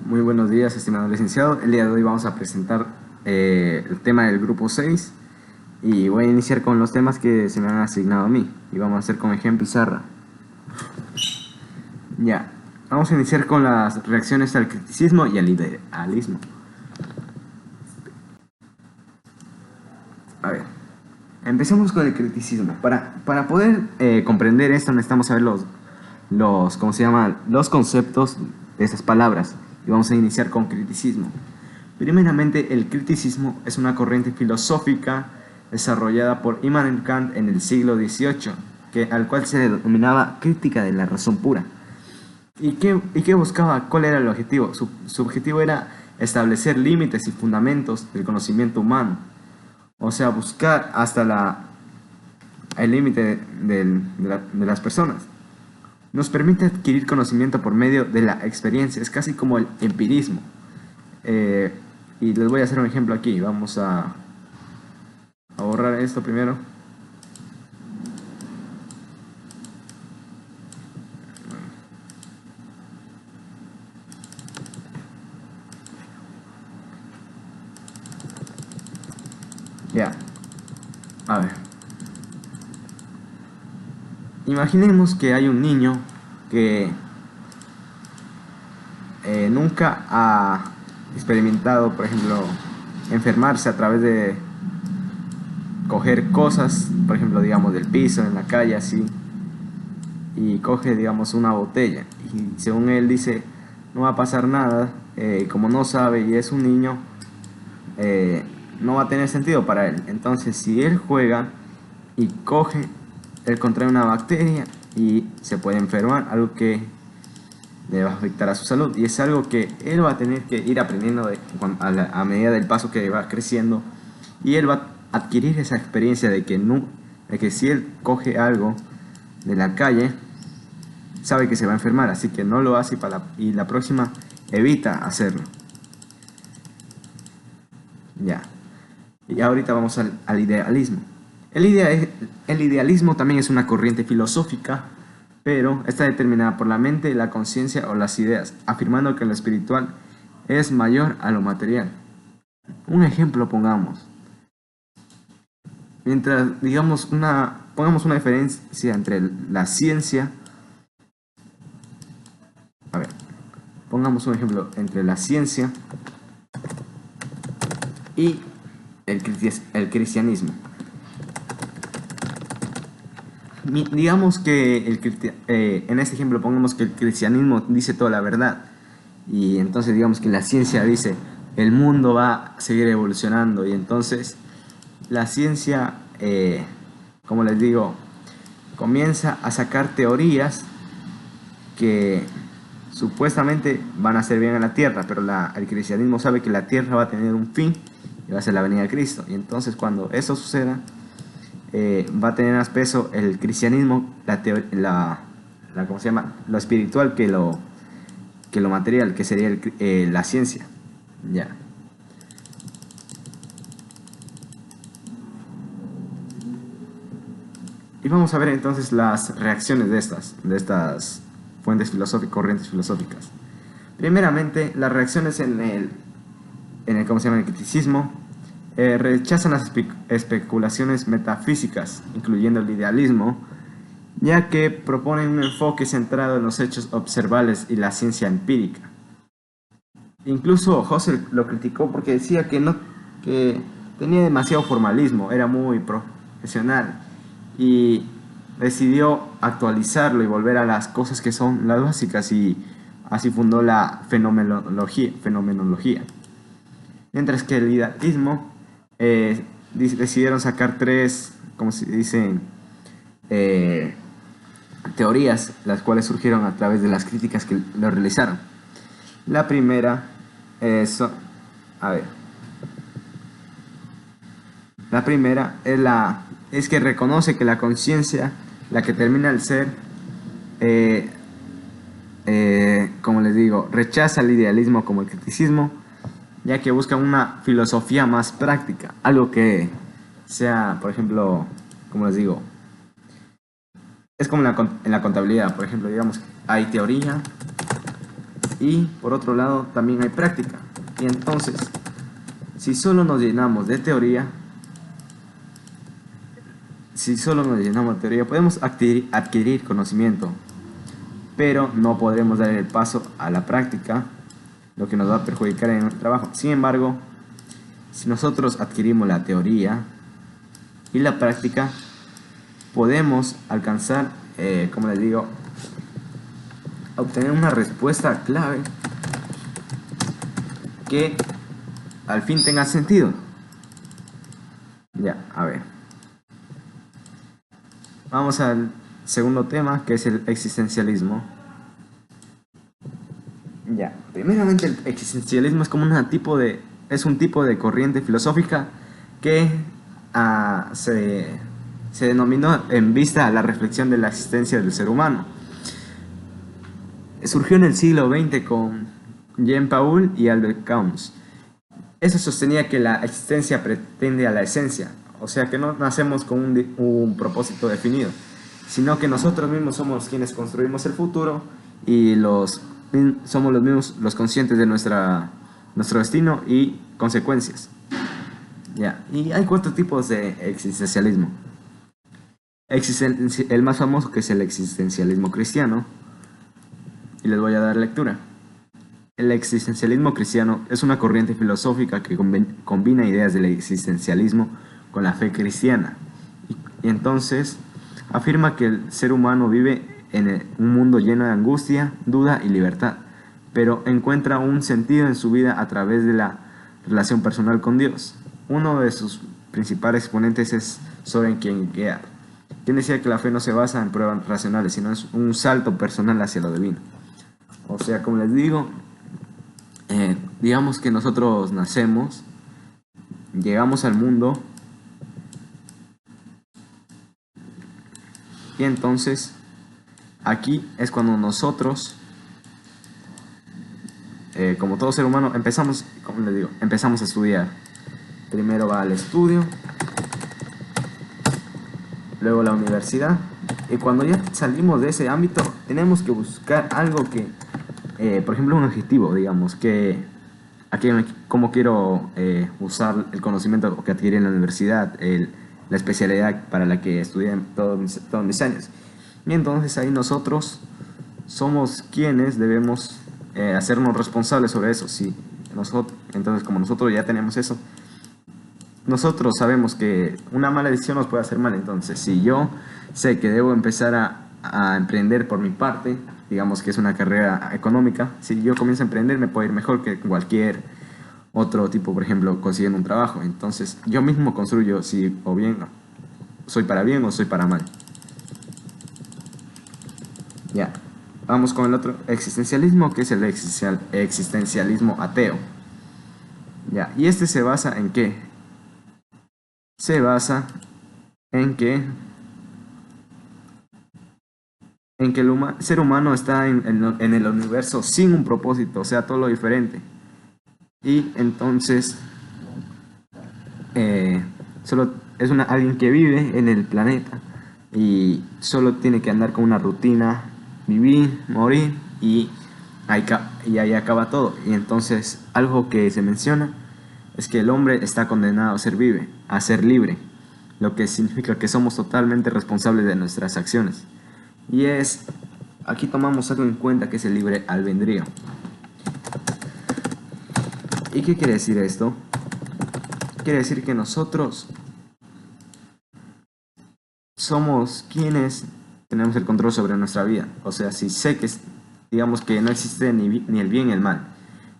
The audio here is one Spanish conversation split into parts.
Muy buenos días, estimado licenciado. El día de hoy vamos a presentar el tema del grupo 6 y voy a iniciar con los temas que se me han asignado a mí y vamos a hacer con ejemplo pizarra. Ya, vamos a iniciar con las reacciones al criticismo y al idealismo. A ver, empecemos con el criticismo. Para poder comprender esto necesitamos saber ¿cómo se llama? Los conceptos de estas palabras y vamos a iniciar con criticismo. Primeramente, el criticismo es una corriente filosófica desarrollada por Immanuel Kant en el siglo XVIII, al cual se denominaba crítica de la razón pura. ¿Y qué buscaba? ¿Cuál era el objetivo? Su objetivo era establecer límites y fundamentos del conocimiento humano, o sea, buscar hasta el límite de las personas. Nos permite adquirir conocimiento por medio de la experiencia, es casi como el empirismo. Y les voy a hacer un ejemplo aquí. Vamos a borrar esto primero. Ya. A ver. Imaginemos que hay un niño que nunca ha experimentado, por ejemplo, enfermarse a través de coger cosas, por ejemplo, digamos, del piso, en la calle, así, y coge, digamos, una botella. Y según él dice, no va a pasar nada, como no sabe y es un niño, no va a tener sentido para él. Entonces, si él juega y coge, él contrae una bacteria y se puede enfermar, algo que le va a afectar a su salud. Y es algo que él va a tener que ir aprendiendo a medida del paso que va creciendo. Y él va a adquirir esa experiencia de que si él coge algo de la calle, sabe que se va a enfermar, así que no lo hace y la próxima evita hacerlo. Ya. Y ahorita vamos al idealismo. El idealismo también es una corriente filosófica, pero está determinada por la mente, la conciencia o las ideas, afirmando que lo espiritual es mayor a lo material. Un ejemplo pongamos. Mientras, digamos, pongamos una diferencia entre la ciencia. A ver, pongamos un ejemplo entre la ciencia y el cristianismo. Digamos que en este ejemplo pongamos que el cristianismo dice toda la verdad y entonces digamos que la ciencia dice el mundo va a seguir evolucionando y entonces la ciencia, como les digo, comienza a sacar teorías que supuestamente van a hacer bien a la tierra, pero el cristianismo sabe que la tierra va a tener un fin y va a ser la venida de Cristo. Y entonces cuando eso suceda, va a tener más peso el cristianismo, ¿cómo se llama? Lo espiritual que lo material, que sería la ciencia. Ya. Y vamos a ver entonces las reacciones de estas fuentes filosóficas, corrientes filosóficas. Primeramente, las reacciones ¿cómo se llama? El criticismo. Rechazan las especulaciones metafísicas, incluyendo el idealismo, ya que proponen un enfoque centrado en los hechos observables y la ciencia empírica. Incluso Husserl lo criticó porque decía que tenía demasiado formalismo, era muy profesional y decidió actualizarlo y volver a las cosas que son las básicas y así fundó la fenomenología. Mientras que el idealismo decidieron sacar tres, como se dicen, teorías, las cuales surgieron a través de las críticas que lo realizaron. La primera la primera es que reconoce que la conciencia, la que termina el ser, como les digo, rechaza el idealismo como el criticismo, ya que busca una filosofía más práctica, algo que sea, por ejemplo, como les digo, es como en la contabilidad, por ejemplo, digamos, hay teoría y por otro lado también hay práctica. Y entonces, si solo nos llenamos de teoría, podemos adquirir conocimiento, pero no podremos dar el paso a la práctica, lo que nos va a perjudicar en el trabajo. Sin embargo, si nosotros adquirimos la teoría y la práctica, podemos alcanzar, como les digo, obtener una respuesta clave que al fin tenga sentido. Ya, a ver. Vamos al segundo tema, que es el existencialismo. Ya, primeramente el existencialismo es como es un tipo de corriente filosófica que se denominó en vista a la reflexión de la existencia del ser humano. Surgió en el siglo XX con Jean Paul y Albert Camus. Eso sostenía que la existencia pretende a la esencia, o sea que no nacemos con un propósito definido, sino que nosotros mismos somos quienes construimos el futuro y somos los mismos los conscientes de nuestro destino y consecuencias. Ya. Y hay 4 tipos de existencialismo. El más famoso, que es el existencialismo cristiano, y les voy a dar lectura. El existencialismo cristiano es una corriente filosófica que combina ideas del existencialismo con la fe cristiana. Y entonces afirma que el ser humano vive en un mundo lleno de angustia, duda y libertad, pero encuentra un sentido en su vida a través de la relación personal con Dios. Uno de sus principales exponentes es Soren Kierkegaard, quien decía que la fe no se basa en pruebas racionales, sino es un salto personal hacia lo divino. O sea, como les digo, digamos que nosotros nacemos, llegamos al mundo y entonces aquí es cuando nosotros, como todo ser humano, empezamos a estudiar. Primero va al estudio, luego la universidad, y cuando ya salimos de ese ámbito tenemos que buscar algo que, por ejemplo, un objetivo, digamos, cómo quiero usar el conocimiento que adquirí en la universidad, la especialidad para la que estudié todos mis años. Y entonces ahí nosotros somos quienes debemos hacernos responsables sobre eso. Entonces, como nosotros ya tenemos eso, nosotros sabemos que una mala decisión nos puede hacer mal. Entonces, si yo sé que debo empezar a emprender por mi parte, digamos que es una carrera económica, si yo comienzo a emprender me puede ir mejor que cualquier otro tipo, por ejemplo, consiguiendo un trabajo. Entonces, yo mismo construyo si o bien soy para bien o soy para mal. Ya, vamos con el otro existencialismo, que es el existencialismo ateo. Ya, y este se basa en qué? Se basa en que el ser humano está en el universo sin un propósito, o sea, todo lo diferente. Y entonces solo es alguien que vive en el planeta y solo tiene que andar con una rutina, vivir, morir y ahí acaba todo. Y entonces algo que se menciona es que el hombre está condenado a ser libre, lo que significa que somos totalmente responsables de nuestras acciones. Y aquí tomamos algo en cuenta, que es el libre albedrío. ¿Y qué quiere decir esto? Quiere decir que nosotros somos quienes tenemos el control sobre nuestra vida. O sea, si sé que, digamos que no existe ni el bien ni el mal,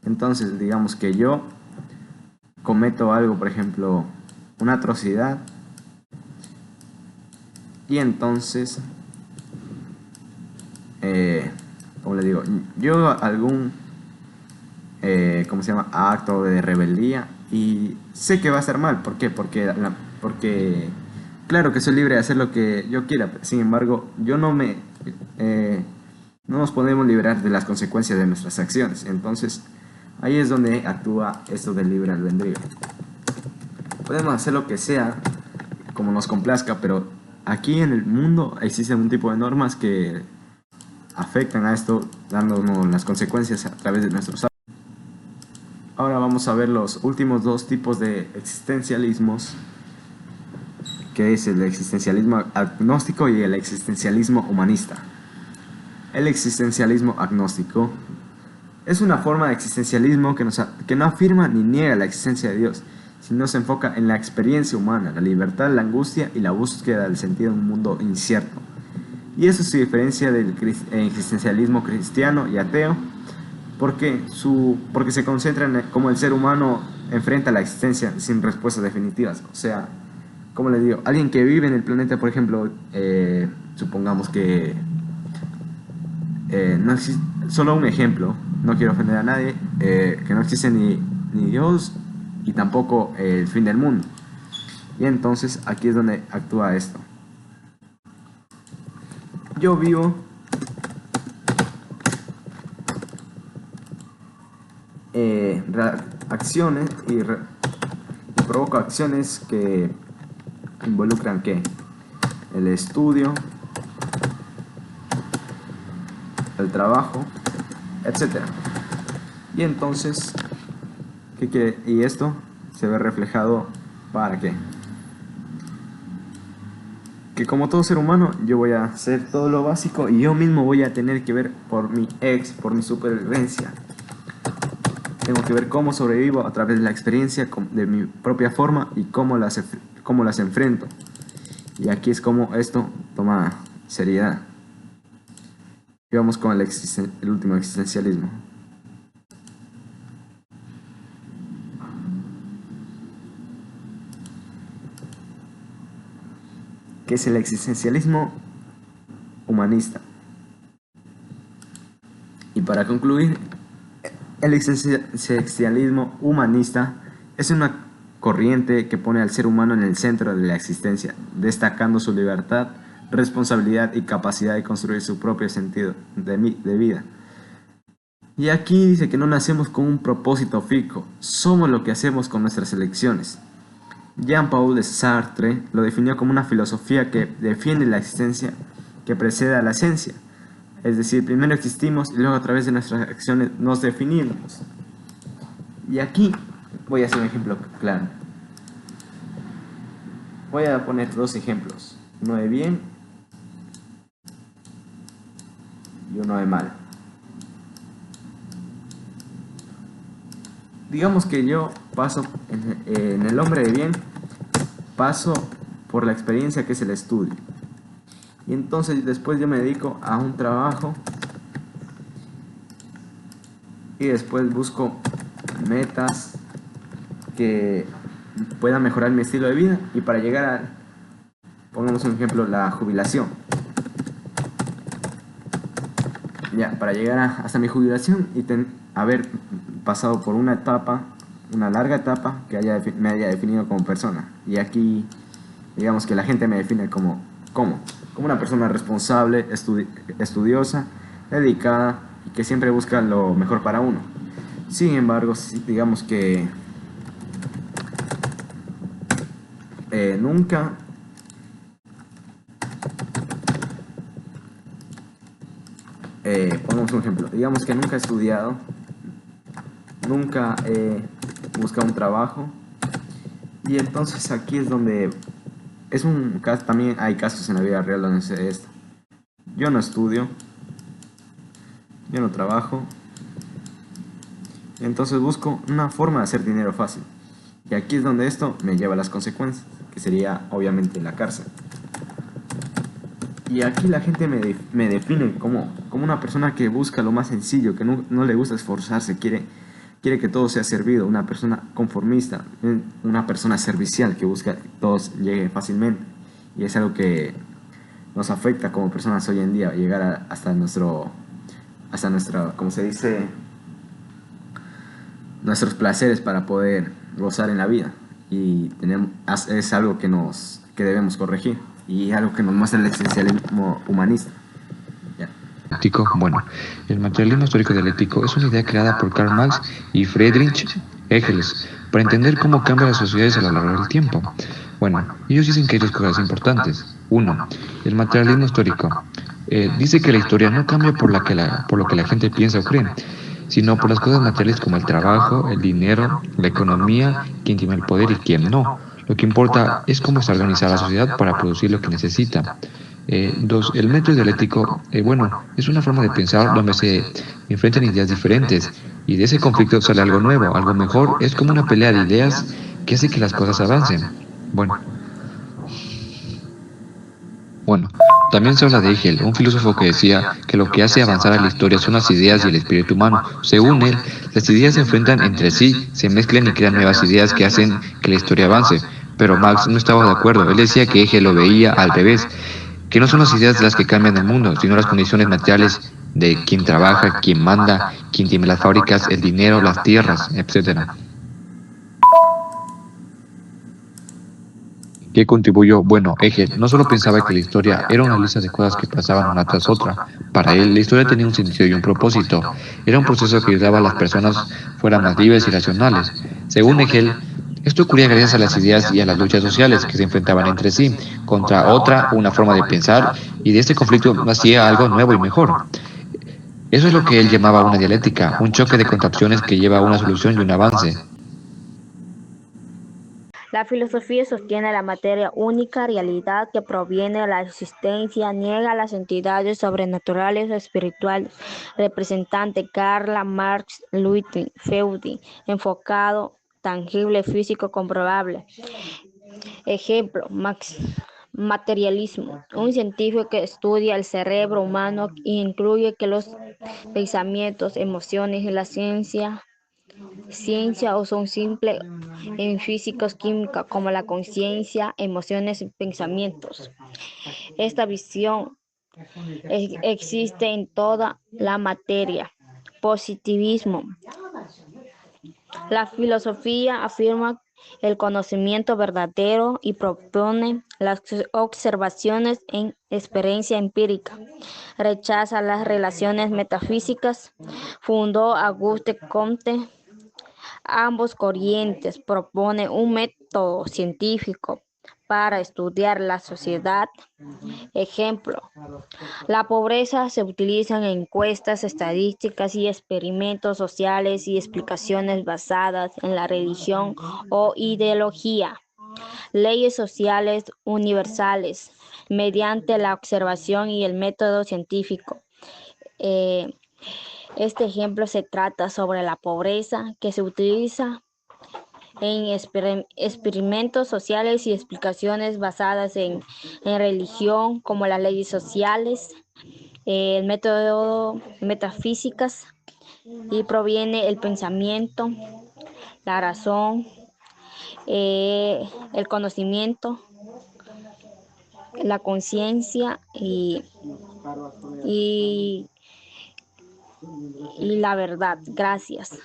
entonces digamos que yo cometo algo, por ejemplo, una atrocidad, y entonces, como le digo, yo algún, ¿cómo se llama?, acto de rebeldía, y sé que va a estar mal. ¿Por qué? Porque claro que soy libre de hacer lo que yo quiera, sin embargo, no nos podemos liberar de las consecuencias de nuestras acciones. Entonces, ahí es donde actúa esto del libre albedrío. Podemos hacer lo que sea, como nos complazca, pero aquí en el mundo existen un tipo de normas que afectan a esto, dándonos las consecuencias a través de nuestros actos. Ahora vamos a ver los últimos dos tipos de existencialismos, que es el existencialismo agnóstico y el existencialismo humanista. El existencialismo agnóstico es una forma de existencialismo que no afirma ni niega la existencia de Dios, sino se enfoca en la experiencia humana, la libertad, la angustia y la búsqueda del sentido en un mundo incierto. Y eso se diferencia del existencialismo cristiano y ateo, porque se concentra en cómo el ser humano enfrenta la existencia sin respuestas definitivas. O sea, como les digo, alguien que vive en el planeta, por ejemplo, supongamos que no existe, solo un ejemplo, no quiero ofender a nadie, que no existe ni Dios y tampoco el fin del mundo. Y entonces aquí es donde actúa esto. Yo vivo acciones y provoco acciones que involucran ¿qué? El estudio, el trabajo, etcétera. Y entonces, ¿qué quiere? Y esto se ve reflejado ¿para qué? Que como todo ser humano, yo voy a hacer todo lo básico y yo mismo voy a tener que ver por por mi supervivencia. Tengo que ver cómo sobrevivo a través de la experiencia de mi propia forma y cómo las enfrento. Y aquí es como esto toma seriedad. Y vamos con el último existencialismo. Que es el existencialismo humanista. Y para concluir, el existencialismo humanista es una corriente que pone al ser humano en el centro de la existencia, destacando su libertad, responsabilidad y capacidad de construir su propio sentido de vida. Y aquí dice que no nacemos con un propósito fijo, somos lo que hacemos con nuestras elecciones. Jean-Paul Sartre lo definió como una filosofía que defiende la existencia que precede a la esencia. Es decir, primero existimos y luego a través de nuestras acciones nos definimos. Y aquí voy a hacer un ejemplo claro. Voy a poner dos ejemplos, uno de bien y uno de mal. Digamos que yo paso en el hombre de bien, paso por la experiencia que es el estudio. Y entonces después yo me dedico a un trabajo y después busco metas que puedan mejorar mi estilo de vida y para llegar a, pongamos un ejemplo, la jubilación. Ya, para llegar hasta mi jubilación y haber pasado por una larga etapa que me haya definido como persona. Y aquí, digamos que la gente me define como una persona responsable, estudiosa, dedicada y que siempre busca lo mejor para uno. Sin embargo, digamos que nunca pongamos un ejemplo, digamos que nunca he estudiado, nunca he buscado un trabajo, y entonces aquí es donde también hay casos en la vida real donde se esto. Yo no estudio, yo no trabajo, y entonces busco una forma de hacer dinero fácil. Y aquí es donde esto me lleva a las consecuencias, que sería obviamente la cárcel. Y aquí la gente me define como una persona que busca lo más sencillo, que no le gusta esforzarse, quiere que todo sea servido, una persona conformista, una persona servicial que busca que todo llegue fácilmente. Y es algo que nos afecta como personas hoy en día, llegar hasta nuestro, como se dice, nuestros placeres para poder gozar en la vida. Y es algo que debemos corregir. Y algo que nos muestra el existencialismo humanista. Ya. Bueno, el materialismo histórico dialéctico es una idea creada por Karl Marx y Friedrich Engels para entender cómo cambian las sociedades a lo largo del tiempo. Bueno, ellos dicen que hay dos cosas importantes. Uno, el materialismo histórico Dice que la historia no cambia por lo que la gente piensa o cree, sino por las cosas materiales como el trabajo, el dinero, la economía, quién tiene el poder y quién no. Lo que importa es cómo está organizada la sociedad para producir lo que necesita. Dos, el método dialéctico, bueno, es una forma de pensar donde se enfrentan ideas diferentes y de ese conflicto sale algo nuevo, algo mejor. Es como una pelea de ideas que hace que las cosas avancen. Bueno, Bueno, también se habla de Hegel, un filósofo que decía que lo que hace avanzar a la historia son las ideas y el espíritu humano. Según él, las ideas se enfrentan entre sí, se mezclan y crean nuevas ideas que hacen que la historia avance. Pero Marx no estaba de acuerdo. Él decía que Hegel lo veía al revés, que no son las ideas las que cambian el mundo, sino las condiciones materiales de quién trabaja, quién manda, quién tiene las fábricas, el dinero, las tierras, etcétera. ¿Qué contribuyó? Bueno, Hegel no solo pensaba que la historia era una lista de cosas que pasaban una tras otra. Para él, la historia tenía un sentido y un propósito. Era un proceso que ayudaba a las personas fueran más libres y racionales. Según Hegel, esto ocurría gracias a las ideas y a las luchas sociales que se enfrentaban entre sí, contra otra, una forma de pensar, y de este conflicto nacía algo nuevo y mejor. Eso es lo que él llamaba una dialéctica, un choque de contracciones que lleva a una solución y un avance. La filosofía sostiene la materia única realidad que proviene de la existencia, niega las entidades sobrenaturales o espirituales. Representante Karl Marx, Ludwig Freud, enfocado tangible, físico, comprobable. Ejemplo, materialismo, un científico que estudia el cerebro humano e incluye que los pensamientos, emociones y la ciencia o son simples en físicos química como la conciencia, emociones y pensamientos. Esta visión existe en toda la materia. Positivismo. La filosofía afirma el conocimiento verdadero y propone las observaciones en experiencia empírica. Rechaza las relaciones metafísicas. Fundó Auguste Comte. Ambos corrientes proponen un método científico para estudiar la sociedad. Ejemplo, la pobreza se utiliza en encuestas estadísticas y experimentos sociales y explicaciones basadas en la religión o ideología. Leyes sociales universales mediante la observación y el método científico. Eh, este ejemplo se trata sobre la pobreza que se utiliza en experimentos sociales y explicaciones basadas en religión, como las leyes sociales, el método metafísicas, y proviene el pensamiento, la razón, el conocimiento, la conciencia y, y la verdad. Gracias.